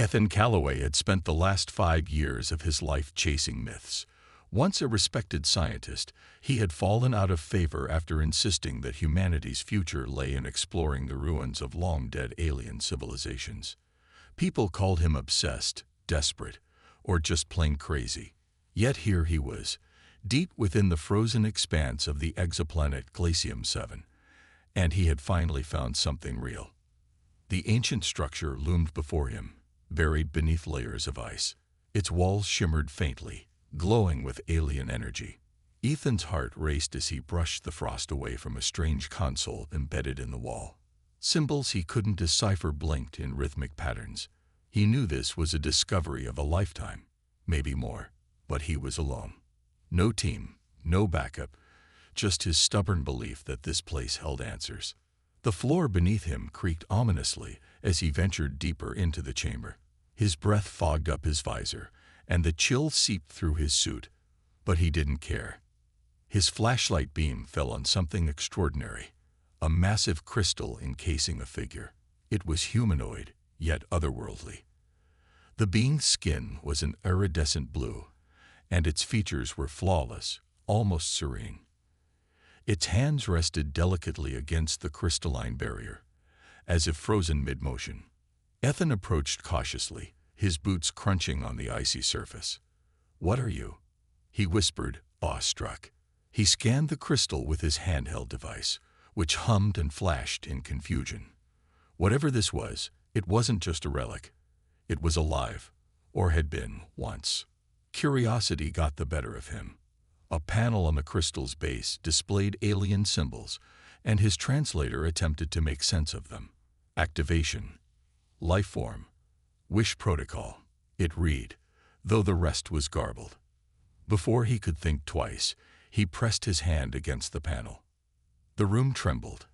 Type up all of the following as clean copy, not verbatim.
Ethan Calloway had spent the last 5 years of his life chasing myths. Once a respected scientist, he had fallen out of favor after insisting that humanity's future lay in exploring the ruins of long-dead alien civilizations. People called him obsessed, desperate, or just plain crazy. Yet here he was, deep within the frozen expanse of the exoplanet Glacium 7, and he had finally found something real. The ancient structure loomed before him, buried beneath layers of ice. Its walls shimmered faintly, glowing with alien energy. Ethan's heart raced as he brushed the frost away from a strange console embedded in the wall. Symbols he couldn't decipher blinked in rhythmic patterns. He knew this was a discovery of a lifetime, maybe more, but he was alone. No team, no backup, just his stubborn belief that this place held answers. The floor beneath him creaked ominously as he ventured deeper into the chamber. His breath fogged up his visor, and the chill seeped through his suit, but he didn't care. His flashlight beam fell on something extraordinary, a massive crystal encasing a figure. It was humanoid, yet otherworldly. The being's skin was an iridescent blue, and its features were flawless, almost serene. Its hands rested delicately against the crystalline barrier, as if frozen mid-motion. Ethan approached cautiously, his boots crunching on the icy surface. "What are you?" he whispered, awestruck. He scanned the crystal with his handheld device, which hummed and flashed in confusion. Whatever this was, it wasn't just a relic. It was alive, or had been once. Curiosity got the better of him. A panel on the crystal's base displayed alien symbols, and his translator attempted to make sense of them. Activation, life form, wish protocol, it read, though the rest was garbled. Before he could think twice, he pressed his hand against the panel. The room trembled.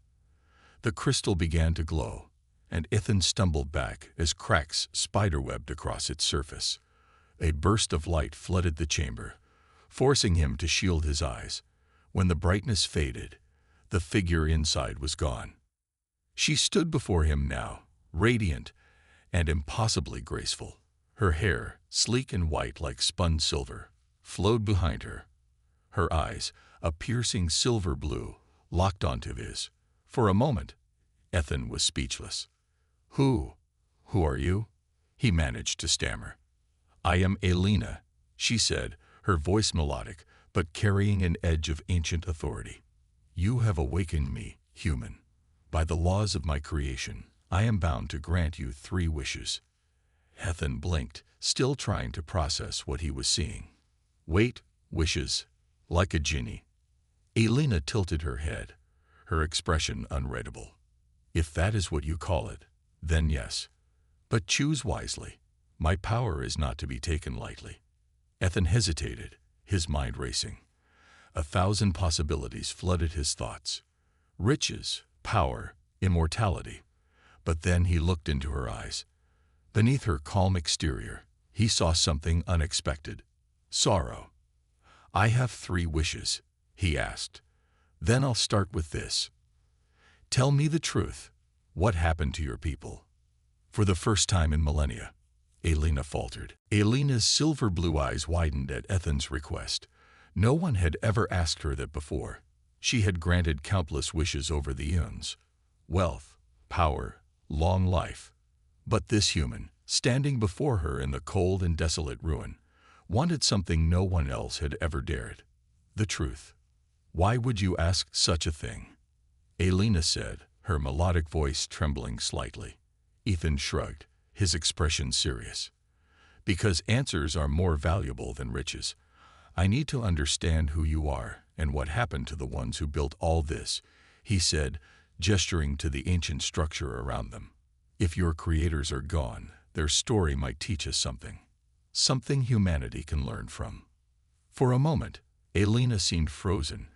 The crystal began to glow, and Ethan stumbled back as cracks spiderwebbed across its surface. A burst of light flooded the chamber, forcing him to shield his eyes. When the brightness faded, the figure inside was gone. She stood before him now, radiant and impossibly graceful. Her hair, sleek and white like spun silver, flowed behind her. Her eyes, a piercing silver blue, locked onto his. For a moment, Ethan was speechless. Who are you?" he managed to stammer. "I am Elena," she said, her voice melodic, but carrying an edge of ancient authority. "You have awakened me, human. By the laws of my creation, I am bound to grant you 3 wishes." Ethan blinked, still trying to process what he was seeing. "Wait, wishes, like a genie." Elena tilted her head, her expression unreadable. "If that is what you call it, then yes. But choose wisely. My power is not to be taken lightly." Ethan hesitated, his mind racing. 1,000 possibilities flooded his thoughts. Riches, power, immortality. But then he looked into her eyes. Beneath her calm exterior, he saw something unexpected. Sorrow. "I have 3 wishes," he asked. "Then I'll start with this. Tell me the truth. What happened to your people?" "For the first time in millennia," Elena faltered. Elena's silver blue eyes widened at Ethan's request. No one had ever asked her that before. She had granted countless wishes over the eons. Wealth, power, long life. But this human, standing before her in the cold and desolate ruin, wanted something no one else had ever dared. The truth. "Why would you ask such a thing?" Elena said, her melodic voice trembling slightly. Ethan shrugged, his expression serious. "Because answers are more valuable than riches. I need to understand who you are and what happened to the ones who built all this," he said, gesturing to the ancient structure around them. "If your creators are gone, their story might teach us something. Something humanity can learn from." For a moment, Elena seemed frozen,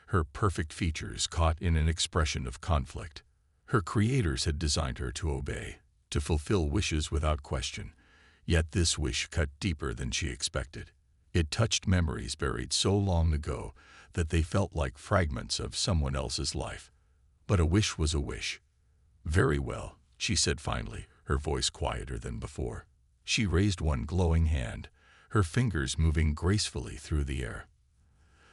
her perfect features caught in an expression of conflict. Her creators had designed her to obey, to fulfill wishes without question, yet this wish cut deeper than she expected. It touched memories buried so long ago that they felt like fragments of someone else's life. But a wish was a wish. "Very well," she said finally, her voice quieter than before. She raised one glowing hand, her fingers moving gracefully through the air.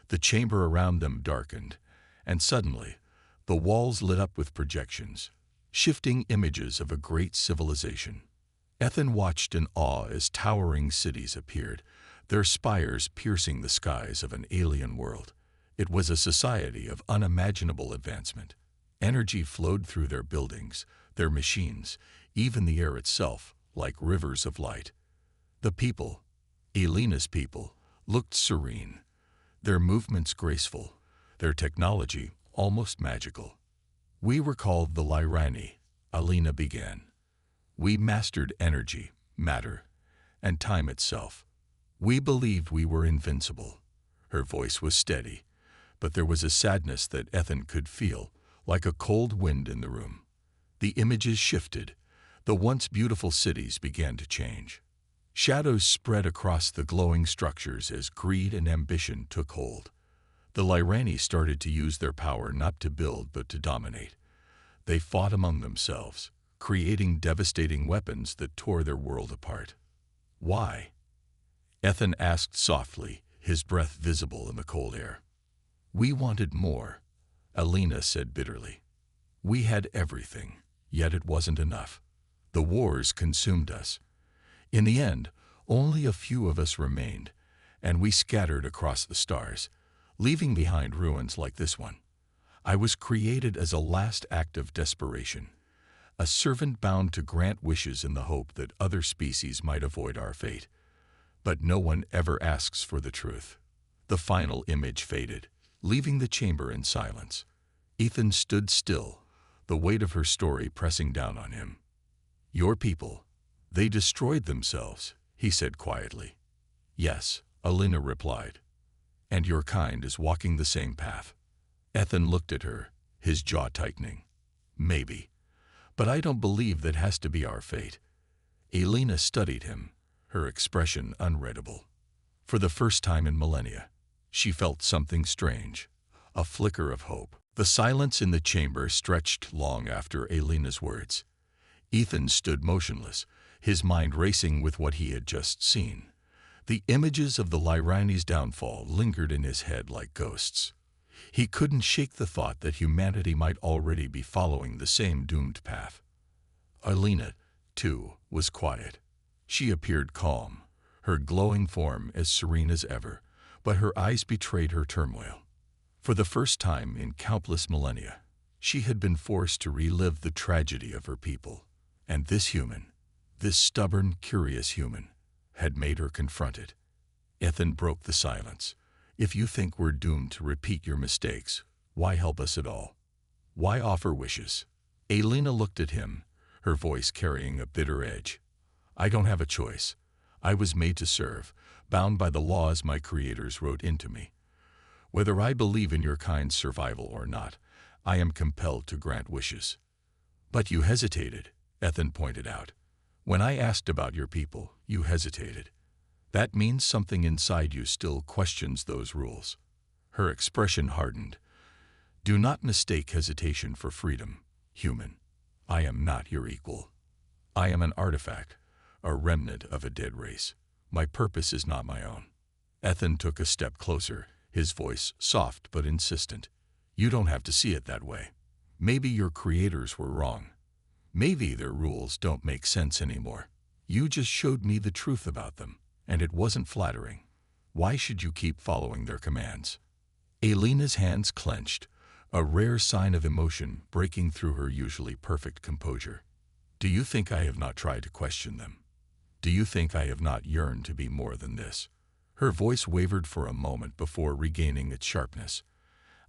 The chamber around them darkened, and suddenly, the walls lit up with projections, shifting images of a great civilization. Ethan watched in awe as towering cities appeared, their spires piercing the skies of an alien world. It was a society of unimaginable advancement. Energy flowed through their buildings, their machines, even the air itself, like rivers of light. The people, Elena's people, looked serene, their movements graceful, their technology almost magical. "We were called the Lyrani," Elena began. "We mastered energy, matter, and time itself. We believed we were invincible." Her voice was steady, but there was a sadness that Ethan could feel, like a cold wind in the room. The images shifted. The once beautiful cities began to change. Shadows spread across the glowing structures as greed and ambition took hold. The Lyrani started to use their power not to build but to dominate. They fought among themselves, creating devastating weapons that tore their world apart. "Why?" Ethan asked softly, his breath visible in the cold air. "We wanted more," Elena said bitterly. "We had everything, yet it wasn't enough. The wars consumed us. In the end, only a few of us remained, and we scattered across the stars, leaving behind ruins like this one. I was created as a last act of desperation, a servant bound to grant wishes in the hope that other species might avoid our fate. But no one ever asks for the truth." The final image faded, leaving the chamber in silence. Ethan stood still, the weight of her story pressing down on him. "Your people, they destroyed themselves," he said quietly. "Yes," Elena replied. "And your kind is walking the same path." Ethan looked at her, his jaw tightening. "Maybe. But I don't believe that has to be our fate." Elena studied him, her expression unreadable. For the first time in millennia, she felt something strange, a flicker of hope. The silence in the chamber stretched long after Elena's words. Ethan stood motionless, his mind racing with what he had just seen. The images of the Lyrani's downfall lingered in his head like ghosts. He couldn't shake the thought that humanity might already be following the same doomed path. Elena, too, was quiet. She appeared calm, her glowing form as serene as ever, but her eyes betrayed her turmoil. For the first time in countless millennia, she had been forced to relive the tragedy of her people. And this human, this stubborn, curious human, had made her confront it. Ethan broke the silence. "If you think we're doomed to repeat your mistakes, why help us at all? Why offer wishes?" Elena looked at him, her voice carrying a bitter edge. "I don't have a choice. I was made to serve, bound by the laws my creators wrote into me. Whether I believe in your kind's survival or not, I am compelled to grant wishes." "But you hesitated," Ethan pointed out. "When I asked about your people, you hesitated. That means something inside you still questions those rules." Her expression hardened. "Do not mistake hesitation for freedom, human. I am not your equal. I am an artifact, a remnant of a dead race. My purpose is not my own." Ethan took a step closer, his voice soft but insistent. "You don't have to see it that way. Maybe your creators were wrong. Maybe their rules don't make sense anymore. You just showed me the truth about them, and it wasn't flattering. Why should you keep following their commands?" Elena's hands clenched, a rare sign of emotion breaking through her usually perfect composure. "Do you think I have not tried to question them? Do you think I have not yearned to be more than this?" Her voice wavered for a moment before regaining its sharpness.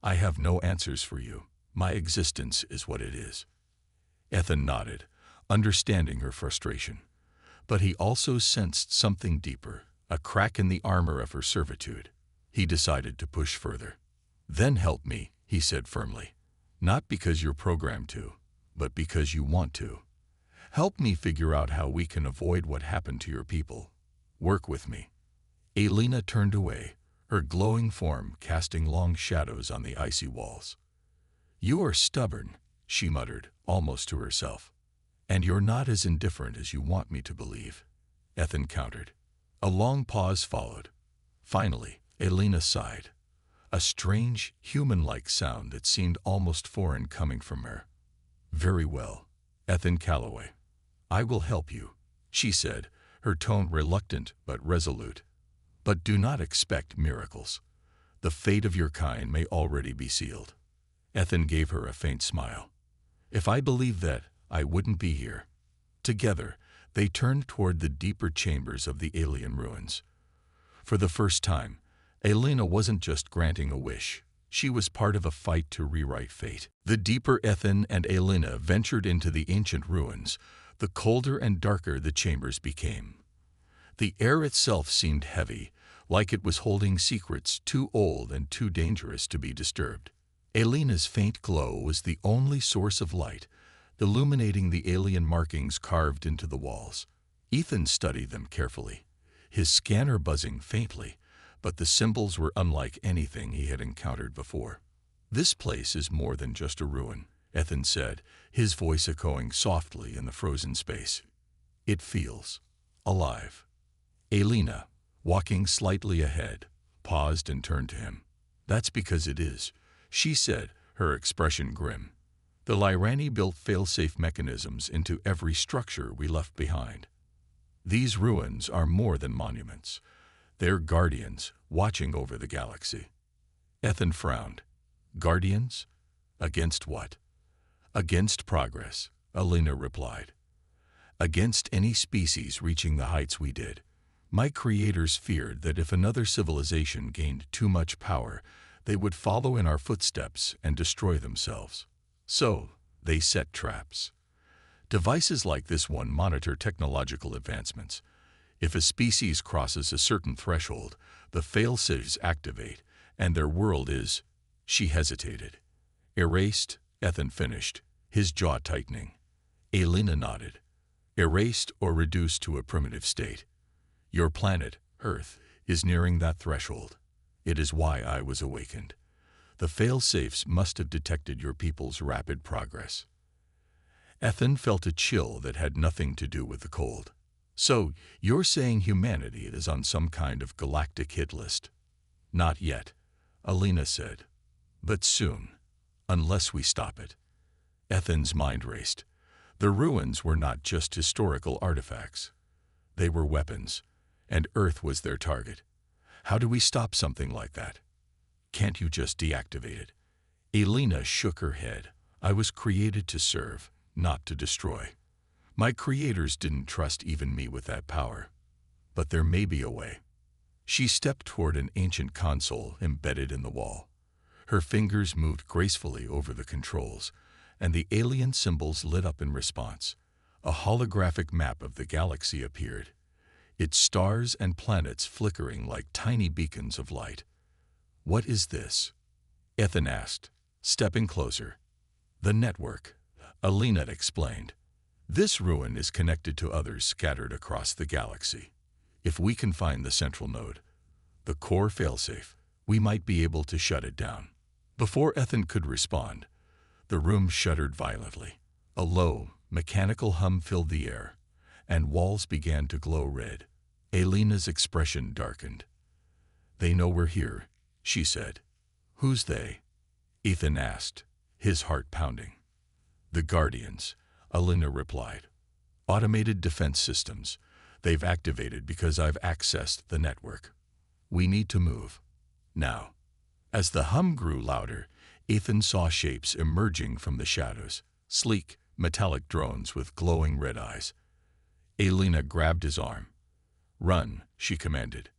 "I have no answers for you. My existence is what it is." Ethan nodded, understanding her frustration. But he also sensed something deeper, a crack in the armor of her servitude. He decided to push further. "Then help me," he said firmly. "Not because you're programmed to, but because you want to. Help me figure out how we can avoid what happened to your people. Work with me." Elena turned away, her glowing form casting long shadows on the icy walls. "You are stubborn," she muttered, almost to herself. "And you're not as indifferent as you want me to believe." Ethan countered. A long pause followed. Finally, Elena sighed. A strange, human-like sound that seemed almost foreign coming from her. "Very well, Ethan Calloway. I will help you," she said, her tone reluctant but resolute. "But do not expect miracles. The fate of your kind may already be sealed." Ethan gave her a faint smile. "If I believed that, I wouldn't be here." Together, they turned toward the deeper chambers of the alien ruins. For the first time, Elena wasn't just granting a wish. She was part of a fight to rewrite fate. The deeper Ethan and Elena ventured into the ancient ruins, the colder and darker the chambers became. The air itself seemed heavy, like it was holding secrets too old and too dangerous to be disturbed. Elena's faint glow was the only source of light, illuminating the alien markings carved into the walls. Ethan studied them carefully, his scanner buzzing faintly, but the symbols were unlike anything he had encountered before. "This place is more than just a ruin," Ethan said, his voice echoing softly in the frozen space. "It feels alive." Elena, walking slightly ahead, paused and turned to him. "That's because it is," she said, her expression grim. "The Lyrani built fail-safe mechanisms into every structure we left behind. These ruins are more than monuments. They're guardians watching over the galaxy." Ethan frowned. "Guardians? Against what?" "Against progress," Elena replied. "Against any species reaching the heights we did. My creators feared that if another civilization gained too much power, they would follow in our footsteps and destroy themselves. So, they set traps. Devices like this one monitor technological advancements. If a species crosses a certain threshold, the fail-safes activate, and their world is—" She hesitated. "Erased," Ethan finished, his jaw tightening. Elena nodded. "Erased or reduced to a primitive state. Your planet, Earth, is nearing that threshold. It is why I was awakened. The fail-safes must have detected your people's rapid progress." Ethan felt a chill that had nothing to do with the cold. "So, you're saying humanity is on some kind of galactic hit list?" "Not yet," Elena said. "But soon, unless we stop it." Ethan's mind raced. The ruins were not just historical artifacts. They were weapons, and Earth was their target. How do we stop something like that? "Can't you just deactivate it?" Elena shook her head. "I was created to serve, not to destroy. My creators didn't trust even me with that power. But there may be a way." She stepped toward an ancient console embedded in the wall. Her fingers moved gracefully over the controls, and the alien symbols lit up in response. A holographic map of the galaxy appeared, its stars and planets flickering like tiny beacons of light. "What is this?" Ethan asked, stepping closer. "The network," Elena explained. "This ruin is connected to others scattered across the galaxy. If we can find the central node, the core failsafe, we might be able to shut it down." Before Ethan could respond, the room shuddered violently. A low, mechanical hum filled the air, and walls began to glow red. Elena's expression darkened. "They know we're here," she said. "Who's they?" Ethan asked, his heart pounding. "The Guardians," Elena replied. "Automated defense systems. They've activated because I've accessed the network. We need to move. Now." As the hum grew louder, Ethan saw shapes emerging from the shadows, sleek, metallic drones with glowing red eyes. Elena grabbed his arm. "Run," she commanded.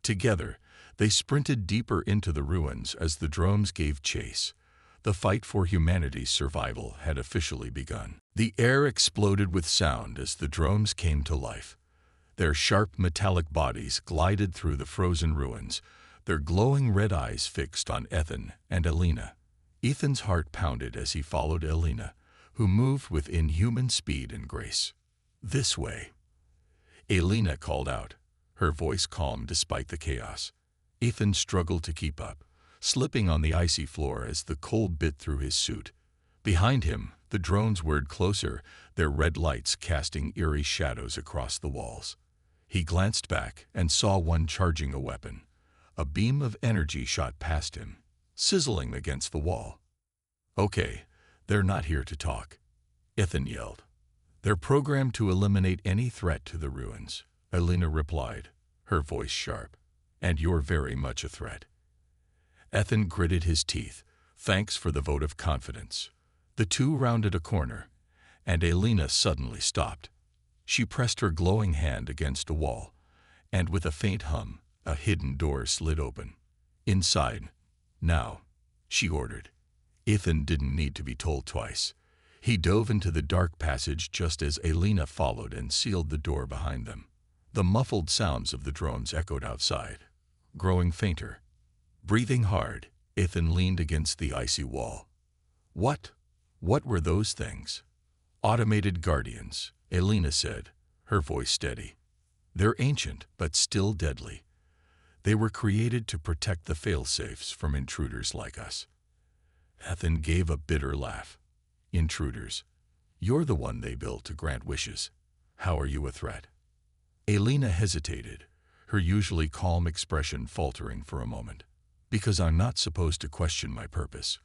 Together, they sprinted deeper into the ruins as the drones gave chase. The fight for humanity's survival had officially begun. The air exploded with sound as the drones came to life. Their sharp metallic bodies glided through the frozen ruins, their glowing red eyes fixed on Ethan and Elena. Ethan's heart pounded as he followed Elena, who moved with inhuman speed and grace. "This way." Elena called out, her voice calm despite the chaos. Ethan struggled to keep up, slipping on the icy floor as the cold bit through his suit. Behind him, the drones whirred closer, their red lights casting eerie shadows across the walls. He glanced back and saw one charging a weapon. A beam of energy shot past him, sizzling against the wall. "Okay, they're not here to talk," Ethan yelled. "They're programmed to eliminate any threat to the ruins," Elena replied, her voice sharp. "And you're very much a threat." Ethan gritted his teeth. "Thanks for the vote of confidence." The two rounded a corner, and Elena suddenly stopped. She pressed her glowing hand against a wall, and with a faint hum, a hidden door slid open. "Inside, now," she ordered. Ethan didn't need to be told twice. He dove into the dark passage just as Elena followed and sealed the door behind them. The muffled sounds of the drones echoed outside, growing fainter. Breathing hard, Ethan leaned against the icy wall. What were those things?" "Automated guardians," Elena said, her voice steady. "They're ancient, but still deadly. They were created to protect the failsafes from intruders like us." Ethan gave a bitter laugh. "Intruders? You're the one they built to grant wishes. How are you a threat?" Elena hesitated, her usually calm expression faltering for a moment. "Because I'm not supposed to question my purpose.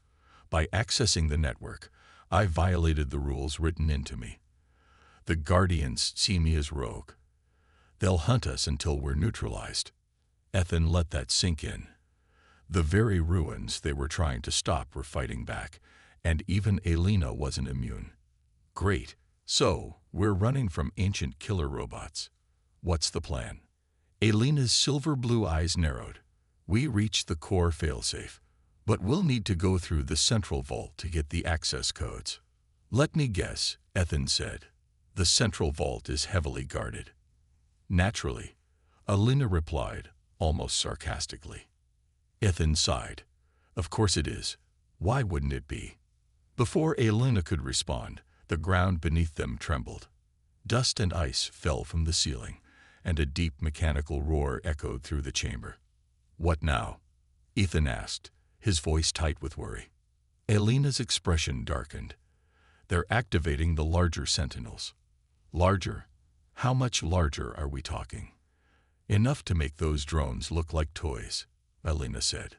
By accessing the network, I violated the rules written into me. The Guardians see me as rogue. They'll hunt us until we're neutralized." Ethan let that sink in. The very ruins they were trying to stop were fighting back, and even Elena wasn't immune. "Great. So, we're running from ancient killer robots. What's the plan?" Elena's silver blue eyes narrowed. "We reached the core failsafe, but we'll need to go through the central vault to get the access codes." "Let me guess," Ethan said. "The central vault is heavily guarded." "Naturally," Elena replied, almost sarcastically. Ethan sighed. "Of course it is. Why wouldn't it be?" Before Elena could respond, the ground beneath them trembled. Dust and ice fell from the ceiling, and a deep mechanical roar echoed through the chamber. "What now?" Ethan asked, his voice tight with worry. Elena's expression darkened. "They're activating the larger sentinels." "Larger? How much larger are we talking?" "Enough to make those drones look like toys," Elena said.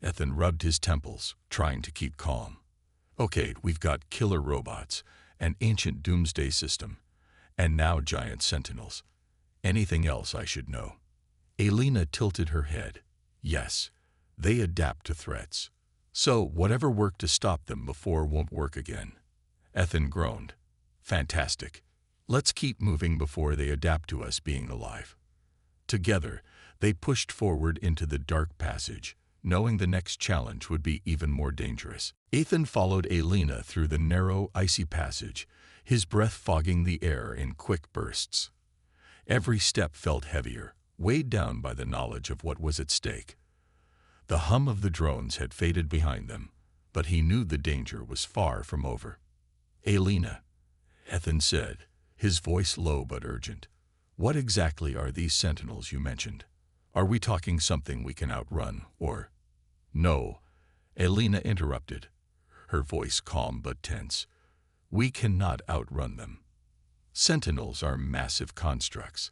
Ethan rubbed his temples, trying to keep calm. "Okay, we've got killer robots, an ancient doomsday system, and now giant sentinels. Anything else I should know?" Elena tilted her head. "Yes, they adapt to threats. So whatever worked to stop them before won't work again." Ethan groaned. "Fantastic. Let's keep moving before they adapt to us being alive." Together, they pushed forward into the dark passage, knowing the next challenge would be even more dangerous. Ethan followed Elena through the narrow, icy passage, his breath fogging the air in quick bursts. Every step felt heavier, weighed down by the knowledge of what was at stake. The hum of the drones had faded behind them, but he knew the danger was far from over. "Elena," Ethan said, his voice low but urgent, "what exactly are these sentinels you mentioned? Are we talking something we can outrun, or—" "No," Elena interrupted, her voice calm but tense. "We cannot outrun them. Sentinels are massive constructs,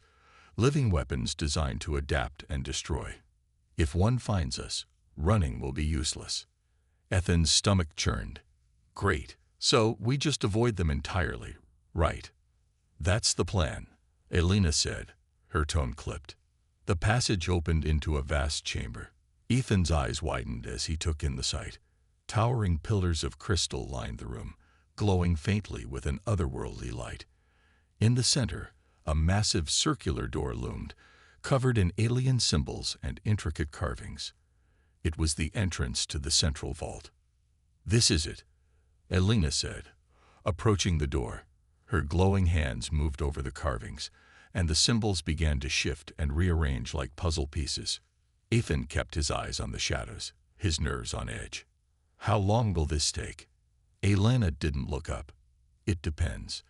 living weapons designed to adapt and destroy. If one finds us, running will be useless." Ethan's stomach churned. "Great. So we just avoid them entirely, right?" "That's the plan," Elena said, her tone clipped. The passage opened into a vast chamber. Ethan's eyes widened as he took in the sight. Towering pillars of crystal lined the room, glowing faintly with an otherworldly light. In the center, a massive circular door loomed, covered in alien symbols and intricate carvings. It was the entrance to the central vault. "This is it," Elena said, approaching the door. Her glowing hands moved over the carvings, and the symbols began to shift and rearrange like puzzle pieces. Ethan kept his eyes on the shadows, his nerves on edge. "How long will this take?" Elena didn't look up. "It depends.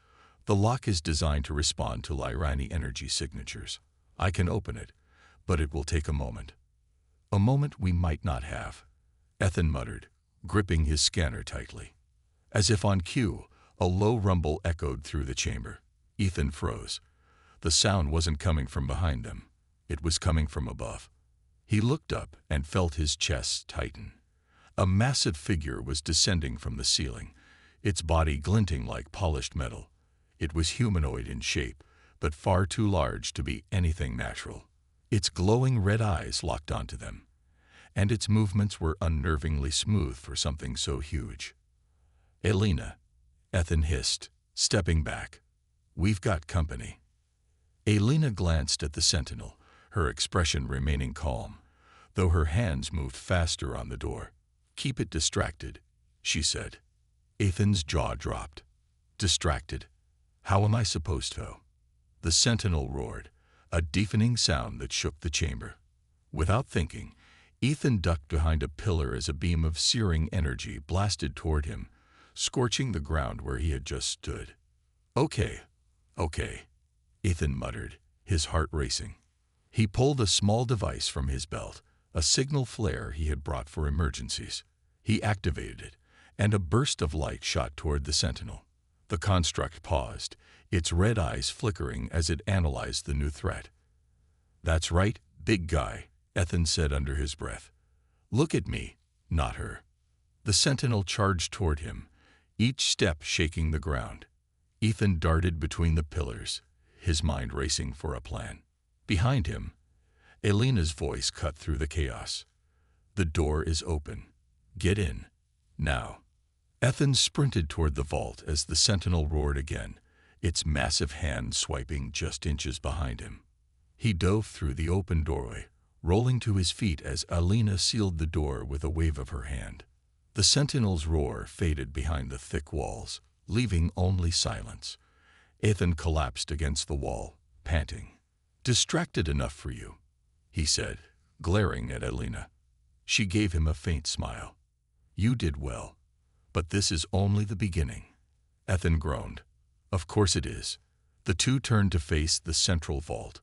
The lock is designed to respond to Lyrani energy signatures. I can open it, but it will take a moment." "A moment we might not have," Ethan muttered, gripping his scanner tightly. As if on cue, a low rumble echoed through the chamber. Ethan froze. The sound wasn't coming from behind them. It was coming from above. He looked up and felt his chest tighten. A massive figure was descending from the ceiling, its body glinting like polished metal. It was humanoid in shape, but far too large to be anything natural. Its glowing red eyes locked onto them, and its movements were unnervingly smooth for something so huge. "Elena," Ethan hissed, stepping back. "We've got company." Elena glanced at the sentinel, her expression remaining calm, though her hands moved faster on the door. "Keep it distracted," she said. Ethan's jaw dropped. "Distracted? How am I supposed to?" The sentinel roared, a deafening sound that shook the chamber. Without thinking, Ethan ducked behind a pillar as a beam of searing energy blasted toward him, scorching the ground where he had just stood. Okay, Ethan muttered, his heart racing. He pulled a small device from his belt, a signal flare he had brought for emergencies. He activated it, and a burst of light shot toward the sentinel. The construct paused, its red eyes flickering as it analyzed the new threat. "That's right, big guy," Ethan said under his breath. "Look at me, not her." The sentinel charged toward him, each step shaking the ground. Ethan darted between the pillars, his mind racing for a plan. Behind him, Elena's voice cut through the chaos. "The door is open. Get in. Now." Ethan sprinted toward the vault as the sentinel roared again, its massive hand swiping just inches behind him. He dove through the open doorway, rolling to his feet as Elena sealed the door with a wave of her hand. The sentinel's roar faded behind the thick walls, leaving only silence. Ethan collapsed against the wall, panting. "Distracted enough for you," he said, glaring at Elena. She gave him a faint smile. "You did well, but this is only the beginning." Ethan groaned. "Of course it is." The two turned to face the central vault,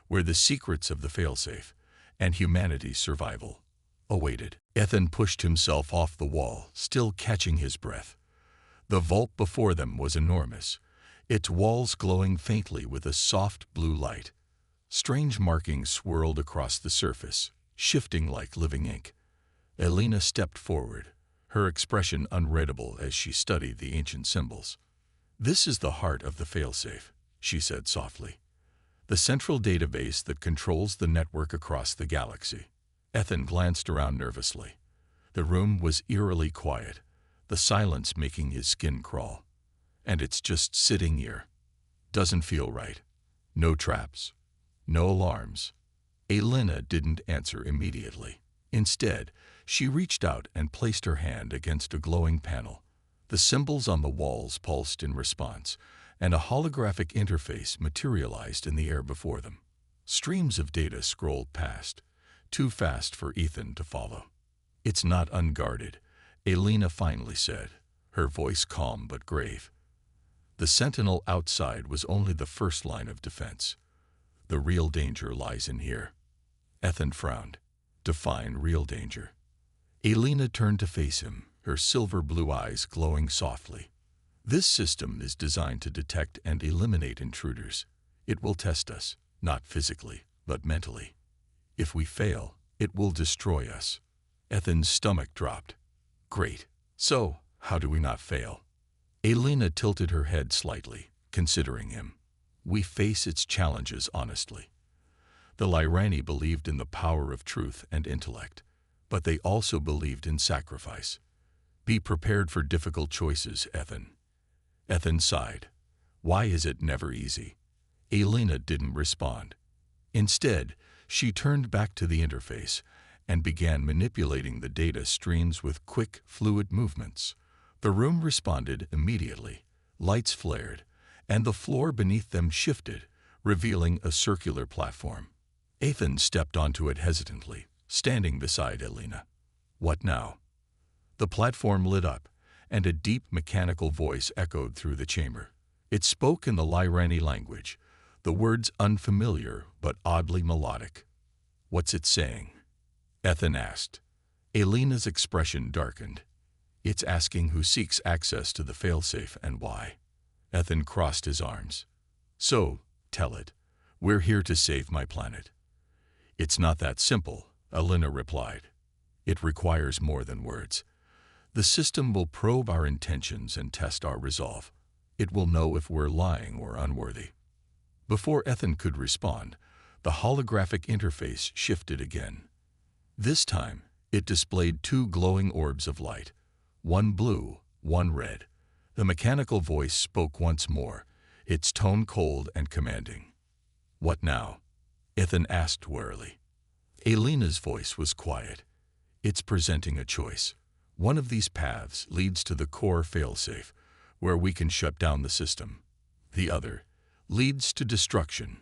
where the secrets of the failsafe and humanity's survival awaited. Ethan pushed himself off the wall, still catching his breath. The vault before them was enormous, its walls glowing faintly with a soft blue light. Strange markings swirled across the surface, shifting like living ink. Elena stepped forward, her expression unreadable as she studied the ancient symbols. "This is the heart of the failsafe," she said softly. "The central database that controls the network across the galaxy." Ethan glanced around nervously. The room was eerily quiet, the silence making his skin crawl. "And it's just sitting here. Doesn't feel right. No traps. No alarms." Elena didn't answer immediately. Instead, she reached out and placed her hand against a glowing panel. The symbols on the walls pulsed in response, and a holographic interface materialized in the air before them. Streams of data scrolled past, too fast for Ethan to follow. "It's not unguarded," Elena finally said, her voice calm but grave. "The sentinel outside was only the first line of defense. The real danger lies in here." Ethan frowned. "Define real danger." Elena turned to face him, her silver blue eyes glowing softly. "This system is designed to detect and eliminate intruders. It will test us, not physically, but mentally. If we fail, it will destroy us." Ethan's stomach dropped. "Great. So, how do we not fail?" Elena tilted her head slightly, considering him. "We face its challenges honestly. The Lyrani believed in the power of truth and intellect, but they also believed in sacrifice. Be prepared for difficult choices, Ethan." Ethan sighed. "Why is it never easy?" Elena didn't respond. Instead, she turned back to the interface and began manipulating the data streams with quick, fluid movements. The room responded immediately. Lights flared, and the floor beneath them shifted, revealing a circular platform. Ethan stepped onto it hesitantly, standing beside Elena. "What now?" The platform lit up, and a deep mechanical voice echoed through the chamber. It spoke in the Lyrani language, the words unfamiliar but oddly melodic. "What's it saying?" Ethan asked. Elena's expression darkened. "It's asking who seeks access to the failsafe and why." Ethan crossed his arms. "So, tell it. We're here to save my planet. It's not that simple, Elena replied. It requires more than words. The system will probe our intentions and test our resolve. It will know if we're lying or unworthy. Before Ethan could respond, the holographic interface shifted again. This time, it displayed two glowing orbs of light, one blue, one red. The mechanical voice spoke once more, its tone cold and commanding. What now? Ethan asked warily. Elena's voice was quiet. It's presenting a choice. One of these paths leads to the core failsafe, where we can shut down the system. The other leads to destruction.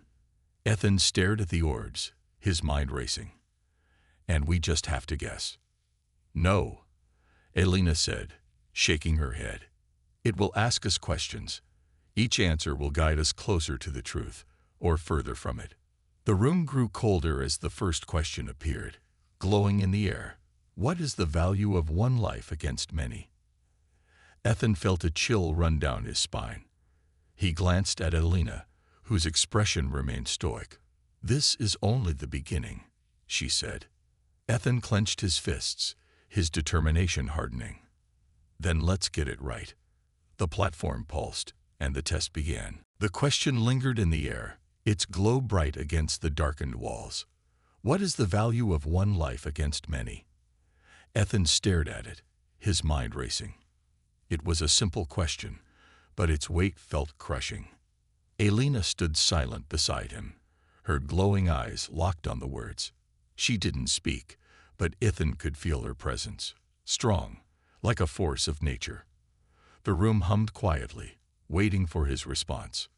Ethan stared at the orbs, his mind racing. And we just have to guess. No, Elena said, shaking her head. It will ask us questions. Each answer will guide us closer to the truth, or further from it. The room grew colder as the first question appeared, glowing in the air. What is the value of one life against many? Ethan felt a chill run down his spine. He glanced at Elena, whose expression remained stoic. This is only the beginning, she said. Ethan clenched his fists, his determination hardening. Then let's get it right. The platform pulsed, and the test began. The question lingered in the air, its glow bright against the darkened walls. What is the value of one life against many? Ethan stared at it, his mind racing. It was a simple question, but its weight felt crushing. Elena stood silent beside him, her glowing eyes locked on the words. She didn't speak, but Ethan could feel her presence, strong, like a force of nature. The room hummed quietly, waiting for his response.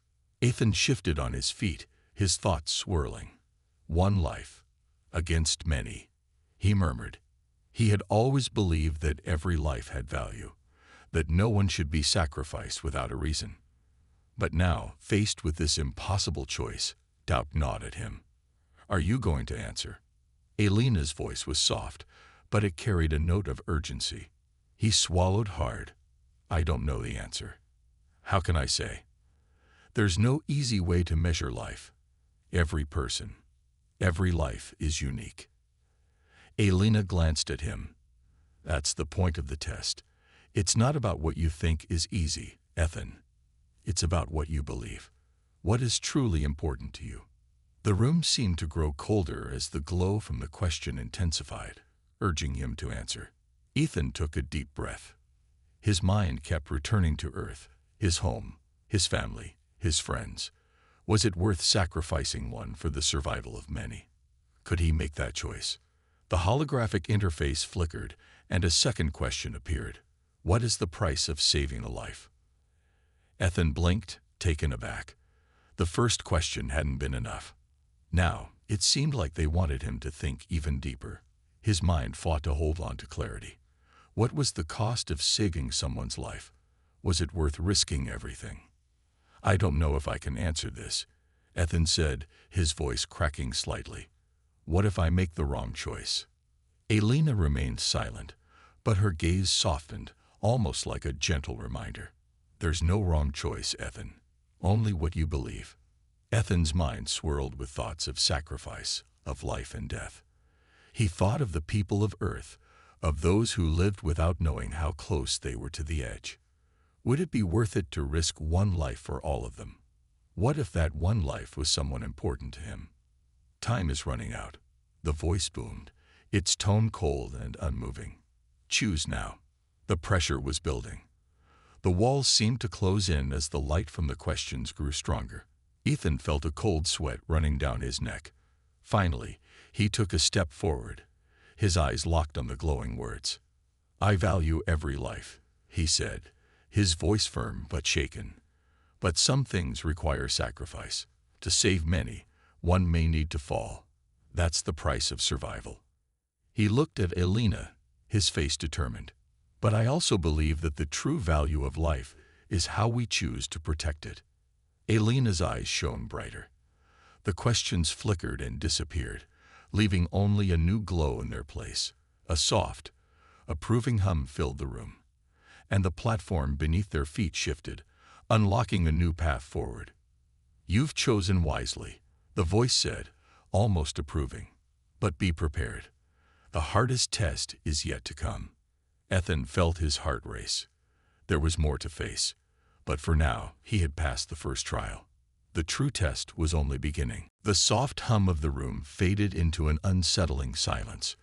Ethan shifted on his feet, his thoughts swirling. One life, against many, he murmured. He had always believed that every life had value, that no one should be sacrificed without a reason. But now, faced with this impossible choice, doubt gnawed at him. Are you going to answer? Elena's voice was soft, but it carried a note of urgency. He swallowed hard. I don't know the answer. How can I say? There's no easy way to measure life. Every person, every life is unique. Elena glanced at him. That's the point of the test. It's not about what you think is easy, Ethan. It's about what you believe. What is truly important to you? The room seemed to grow colder as the glow from the question intensified, urging him to answer. Ethan took a deep breath. His mind kept returning to Earth, his home, his family, his friends. Was it worth sacrificing one for the survival of many? Could he make that choice? The holographic interface flickered, and a second question appeared. What is the price of saving a life? Ethan blinked, taken aback. The first question hadn't been enough. Now, it seemed like they wanted him to think even deeper. His mind fought to hold on to clarity. What was the cost of saving someone's life? Was it worth risking everything? I don't know if I can answer this, Ethan said, his voice cracking slightly. What if I make the wrong choice? Elena remained silent, but her gaze softened, almost like a gentle reminder. There's no wrong choice, Ethan. Only what you believe. Ethan's mind swirled with thoughts of sacrifice, of life and death. He thought of the people of Earth, of those who lived without knowing how close they were to the edge. Would it be worth it to risk one life for all of them? What if that one life was someone important to him? Time is running out. The voice boomed, its tone cold and unmoving. Choose now. The pressure was building. The walls seemed to close in as the light from the questions grew stronger. Ethan felt a cold sweat running down his neck. Finally, he took a step forward, his eyes locked on the glowing words. I value every life, he said, his voice firm but shaken. But some things require sacrifice. To save many, one may need to fall. That's the price of survival. He looked at Elena, his face determined. But I also believe that the true value of life is how we choose to protect it. Elena's eyes shone brighter. The questions flickered and disappeared, leaving only a new glow in their place. A soft, approving hum filled the room, and the platform beneath their feet shifted, unlocking a new path forward. You've chosen wisely, The voice said, almost approving. But be prepared. The hardest test is yet to come. Ethan felt his heart race. There was more to face. But for now, he had passed the first trial. The true test was only beginning. The soft hum of the room faded into an unsettling silence.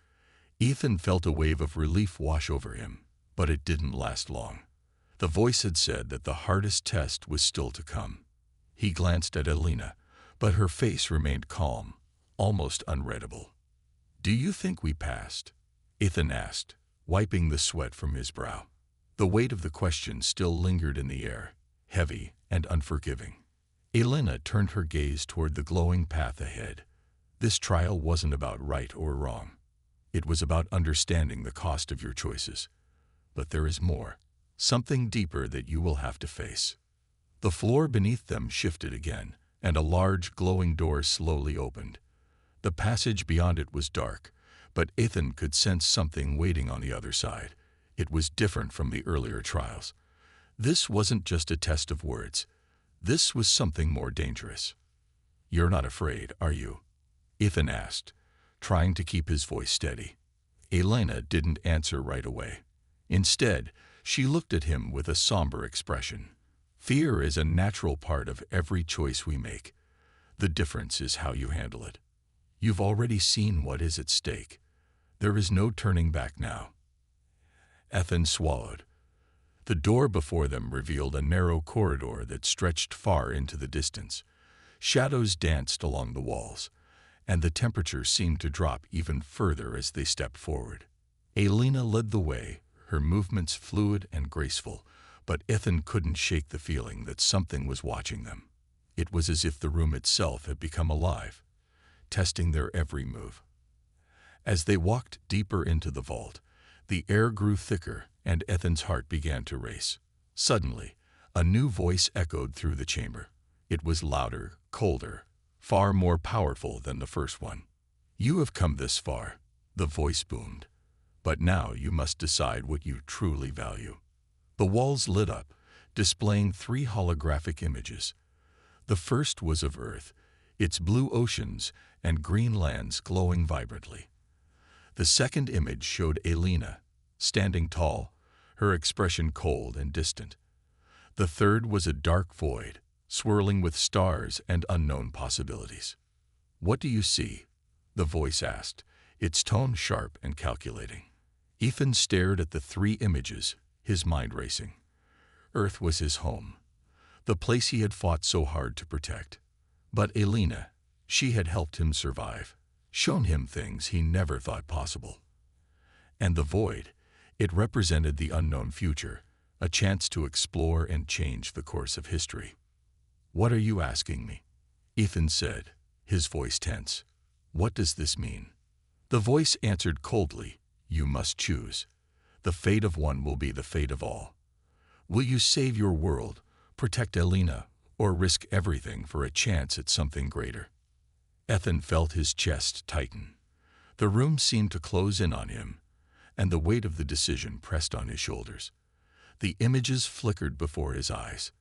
Ethan felt a wave of relief wash over him, but it didn't last long. The voice had said that the hardest test was still to come. He glanced at Elena, but her face remained calm, almost unreadable. "Do you think we passed?" Ethan asked, wiping the sweat from his brow. The weight of the question still lingered in the air, heavy and unforgiving. Elena turned her gaze toward the glowing path ahead. This trial wasn't about right or wrong. It was about understanding the cost of your choices. But there is more, something deeper that you will have to face. The floor beneath them shifted again, and a large, glowing door slowly opened. The passage beyond it was dark, but Ethan could sense something waiting on the other side. It was different from the earlier trials. This wasn't just a test of words. This was something more dangerous. "You're not afraid, are you?" Ethan asked, trying to keep his voice steady. Elena didn't answer right away. Instead, she looked at him with a somber expression. "Fear is a natural part of every choice we make. The difference is how you handle it. You've already seen what is at stake. There is no turning back now." Ethan swallowed. The door before them revealed a narrow corridor that stretched far into the distance. Shadows danced along the walls, and the temperature seemed to drop even further as they stepped forward. Elena led the way, her movements fluid and graceful, but Ethan couldn't shake the feeling that something was watching them. It was as if the room itself had become alive, testing their every move. As they walked deeper into the vault, the air grew thicker and Ethan's heart began to race. Suddenly, a new voice echoed through the chamber. It was louder, colder, far more powerful than the first one. "You have come this far," the voice boomed. "But now you must decide what you truly value." The walls lit up, displaying 3 holographic images. The first was of Earth, its blue oceans and green lands glowing vibrantly. The second image showed Elena, standing tall, her expression cold and distant. The third was a dark void, swirling with stars and unknown possibilities. "What do you see?" the voice asked, its tone sharp and calculating. Ethan stared at the 3 images, his mind racing. Earth was his home, the place he had fought so hard to protect. But Elena, she had helped him survive, shown him things he never thought possible. And the void, it represented the unknown future, a chance to explore and change the course of history. "What are you asking me?" Ethan said, his voice tense. "What does this mean?" The voice answered coldly, "You must choose. The fate of one will be the fate of all. Will you save your world, protect Elena, or risk everything for a chance at something greater?" Ethan felt his chest tighten. The room seemed to close in on him, and the weight of the decision pressed on his shoulders. The images flickered before his eyes.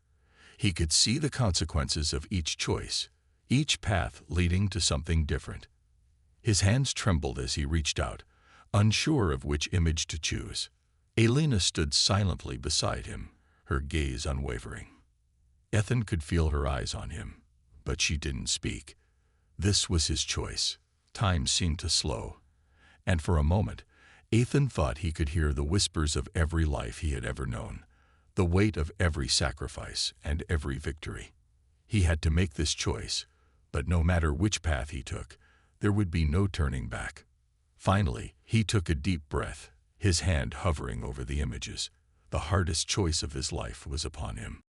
He could see the consequences of each choice, each path leading to something different. His hands trembled as he reached out, unsure of which image to choose. Elena stood silently beside him, her gaze unwavering. Ethan could feel her eyes on him, but she didn't speak. This was his choice. Time seemed to slow, and for a moment, Ethan thought he could hear the whispers of every life he had ever known, the weight of every sacrifice and every victory. He had to make this choice, but no matter which path he took, there would be no turning back. Finally, he took a deep breath, his hand hovering over the images. The hardest choice of his life was upon him.